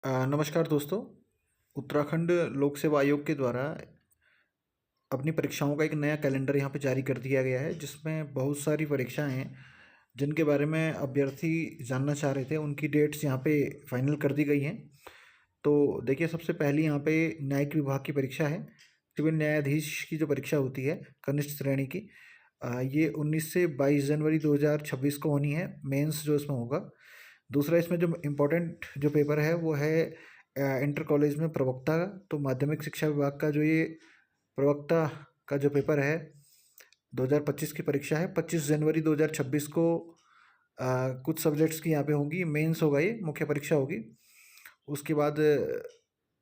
नमस्कार दोस्तों। उत्तराखंड लोक सेवा आयोग के द्वारा अपनी परीक्षाओं का एक नया कैलेंडर यहाँ पे जारी कर दिया गया है, जिसमें बहुत सारी परीक्षाएं हैं जिनके बारे में अभ्यर्थी जानना चाह रहे थे। उनकी डेट्स यहाँ पे फाइनल कर दी गई हैं। तो देखिए, सबसे पहली यहाँ पे न्यायिक विभाग की परीक्षा है। सिविल न्यायाधीश की जो परीक्षा होती है कनिष्ठ श्रेणी की, ये 19 से 22 जनवरी 2026 को होनी है। मेंस जो इसमें होगा। दूसरा, इसमें जो इम्पोर्टेंट जो पेपर है वो है इंटर कॉलेज में प्रवक्ता। तो माध्यमिक शिक्षा विभाग का जो ये प्रवक्ता का जो पेपर है 2025 की परीक्षा है, 25 जनवरी 2026 को कुछ सब्जेक्ट्स की यहाँ पे होंगी। मेंस होगा, ये मुख्य परीक्षा होगी। उसके बाद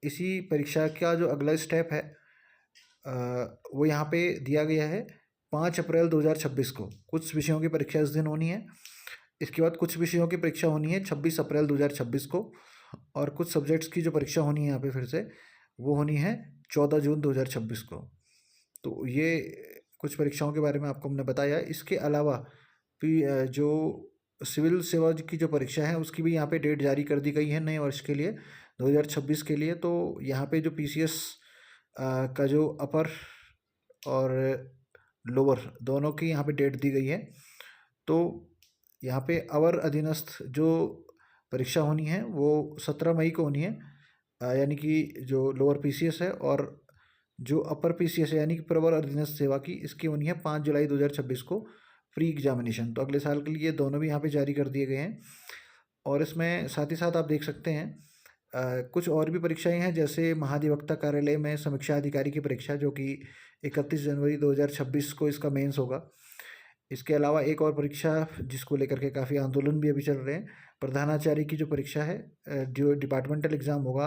इसी परीक्षा का जो अगला स्टेप है वो यहाँ पे दिया गया है 5 अप्रैल 2026 को। कुछ विषयों की परीक्षा इस दिन होनी है। इसके बाद कुछ विषयों की परीक्षा होनी है 26 अप्रैल 2026 को। और कुछ सब्जेक्ट्स की जो परीक्षा होनी है यहाँ पे फिर से वो होनी है 14 जून 2026 को। तो ये कुछ परीक्षाओं के बारे में आपको हमने बताया। इसके अलावा भी जो सिविल सेवा की जो परीक्षा है उसकी भी यहाँ पे डेट जारी कर दी गई है नए वर्ष के लिए 2026 के लिए। तो यहाँ पे जो पीसीएस का जो अपर और लोअर दोनों की यहाँ पे डेट दी गई है। तो यहाँ पे अवर अधीनस्थ जो परीक्षा होनी है वो 17 मई को होनी है, यानी कि जो लोअर पीसीएस है। और जो अपर पीसीएस है यानी कि प्रवर अधीनस्थ सेवा की, इसकी होनी है 5 जुलाई 2026 को प्री एग्जामिनेशन। तो अगले साल के लिए दोनों भी यहाँ पे जारी कर दिए गए हैं। और इसमें साथ ही साथ आप देख सकते हैं कुछ और भी परीक्षाएं हैं, जैसे महाधिवक्ता कार्यालय में समीक्षा अधिकारी की परीक्षा, जो कि 31 जनवरी 2026 को इसका मेंस होगा। इसके अलावा एक और परीक्षा जिसको लेकर के काफ़ी आंदोलन भी अभी चल रहे हैं, प्रधानाचार्य की जो परीक्षा है, जो डिपार्टमेंटल एग्ज़ाम होगा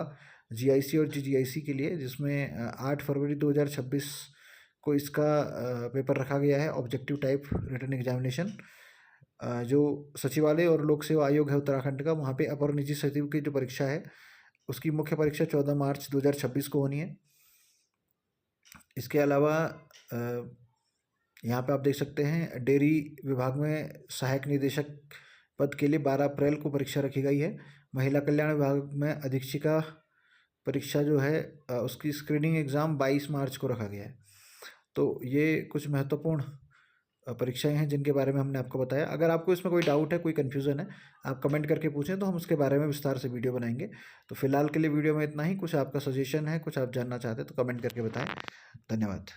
जीआईसी और जीजीआईसी के लिए, जिसमें 8 फरवरी 2026 को इसका पेपर रखा गया है, ऑब्जेक्टिव टाइप रिटन एग्जामिनेशन। जो सचिवालय और लोक सेवा आयोग है उत्तराखंड का, वहाँ पे अपर निजी सचिव की जो परीक्षा है उसकी मुख्य परीक्षा 14 मार्च 2026 को होनी है। इसके अलावा यहाँ पे आप देख सकते हैं डेयरी विभाग में सहायक निदेशक पद के लिए 12 अप्रैल को परीक्षा रखी गई है। महिला कल्याण विभाग में अधीक्षिका परीक्षा जो है उसकी स्क्रीनिंग एग्ज़ाम 22 मार्च को रखा गया है। तो ये कुछ महत्वपूर्ण परीक्षाएं हैं जिनके बारे में हमने आपको बताया। अगर आपको इसमें कोई डाउट है, कोई कन्फ्यूज़न है, आप कमेंट करके पूछें तो हम उसके बारे में विस्तार से वीडियो बनाएंगे। तो फिलहाल के लिए वीडियो में इतना ही। कुछ आपका सजेशन है, कुछ आप जानना चाहते हैं तो कमेंट करके बताएं। धन्यवाद।